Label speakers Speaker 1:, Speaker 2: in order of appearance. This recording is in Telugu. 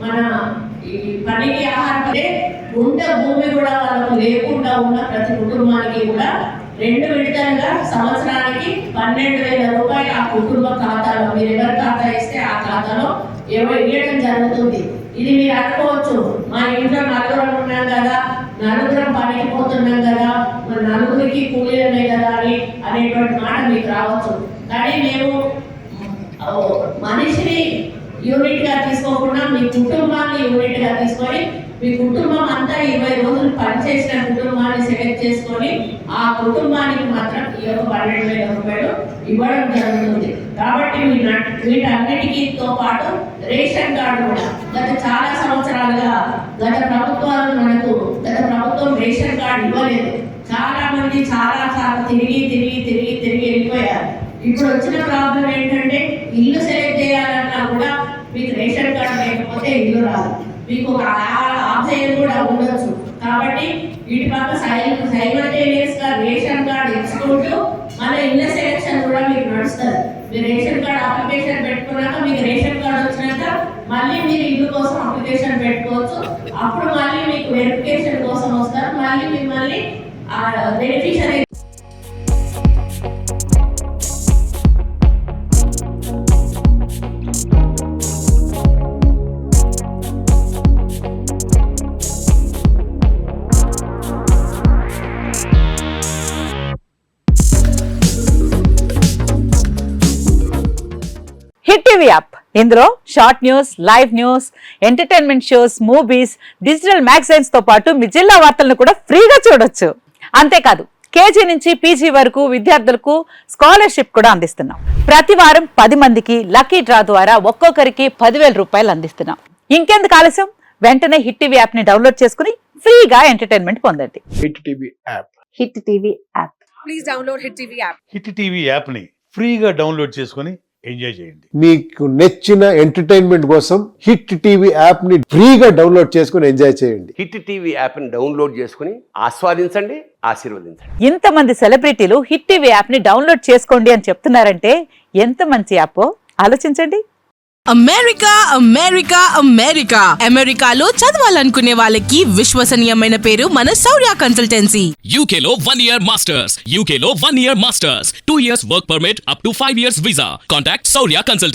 Speaker 1: మన ఈ పనికి ఆహారం గుంట భూమి కూడా వాళ్ళకు లేకుండా ఉన్న ప్రతి కుటుంబానికి కూడా 2 విడతలుగా సంవత్సరానికి 12,000 రూపాయలు ఆ కుటుంబ ఖాతాలో మీరు ఎవరి ఖాతా ఇస్తే ఆ ఖాతాలో ఇవ్వడం జరుగుతుంది. ఇది మీరు అనుకోవచ్చు, మా ఇంట్లో నలుగురం ఉన్నాం కదా, నలుగురం పనికి పోతున్నాం కదా, మన నలుగురికి కూలీలమే కదా అనేటువంటి మాట మీకు రావచ్చు. కానీ మేము మనిషిని యూనిట్ గా తీసుకోకుండా మీ కుటుంబాన్ని యూనిట్ గా తీసుకొని మీ కుటుంబం అంతా 20 రోజులు పనిచేసిన కుటుంబాన్ని సెలెక్ట్ చేసుకొని ఆ కుటుంబానికి మాత్రం ఈ 12,000 రూపాయలు ఇవ్వడం జరుగుతుంది. కాబట్టి వీటన్నిటికీతో పాటు రేషన్ కార్డు కూడా చాలా సంవత్సరాలుగా గత ప్రభుత్వం రేషన్ కార్డు ఇవ్వలేదు. చాలా మంది చాలా తిరిగి వెళ్ళిపోయారు. ఇప్పుడు వచ్చిన ప్రాబ్లం ఏంటంటే ఇల్లు సెలెక్ట్ చేయాలన్నా కూడా మీకు రేషన్ కార్డు లేకపోతే ఇల్లు రాదు, మీకు ఒక ఆశయం కూడా ఉండొచ్చు. కాబట్టి వీటి పక్క సైమల్టేనియస్ గా రేషన్ కార్డు ఇచ్చుకుంటూ మళ్ళీ ఇళ్ళ సెలెక్షన్ కూడా మీకు నడుస్తుంది. మీరు రేషన్ కార్డు అప్లికేషన్ పెట్టుకున్నాక మీకు రేషన్ కార్డు వచ్చినాక మళ్ళీ మీరు ఇల్లు కోసం అప్లికేషన్ పెట్టుకోవచ్చు. అప్పుడు మళ్ళీ మీకు వెరిఫికేషన్ కోసం వస్తారు, మళ్ళీ మిమ్మల్ని బెనిఫిషియరీ.
Speaker 2: హిట్ టీవీ యాప్, ఇందులో short news, live news, entertainment shows, movies, digital magazines తో పాటు మీ జిల్లా వార్తలను కూడా ఫ్రీగా చూడొచ్చు. అంతేకాదు కేజీ నుంచి పీజీ వరకు విద్యార్థులకు స్కాలర్షిప్ కూడా అందిస్తున్నాం. ప్రతి వారం 10 మందికి లక్కీ డ్రా ద్వారా ఒక్కొక్కరికి 10,000 రూపాయలు అందిస్తున్నాం. ఇంకెందుకు ఆలస్యం, వెంటనే హిట్ టీవీ యాప్ ని డౌన్లోడ్ చేసుకుని ఫ్రీగా ఎంటర్టైన్మెంట్ పొందండి.
Speaker 3: Hit TV app.
Speaker 2: Hit TV app.
Speaker 4: Please download hit TV app.
Speaker 5: Hit TV app ని ఫ్రీగా డౌన్లోడ్ చేసుకుని ఎంజాయ్ చేయండి.
Speaker 3: మీకు నచ్చిన ఎంటర్టైన్మెంట్ కోసం హిట్ టీవీ యాప్ ని ఫ్రీగా డౌన్లోడ్ చేసుకుని ఎంజాయ్ చేయండి.
Speaker 6: హిట్ టీవీ యాప్ ని డౌన్లోడ్ చేసుకుని ఆస్వాదించండి, ఆశీర్వదించండి.
Speaker 2: ఇంతమంది సెలబ్రిటీలు హిట్ టీవీ యాప్ ని డౌన్లోడ్ చేసుకోండి అని చెప్తున్నారంటే ఎంత మంచి యాప్ ఆలోచించండి.
Speaker 4: అమెరికా అమెరికాలో చదవాలనుకునే వాళ్ళకి విశ్వసనీయమైన పేరు మన శౌర్య కన్సల్టెన్సీ.
Speaker 7: UK లో 1 year masters, UK లో 1 year masters, 2 years work permit up to 5 years visa. Contact Saurya Consult.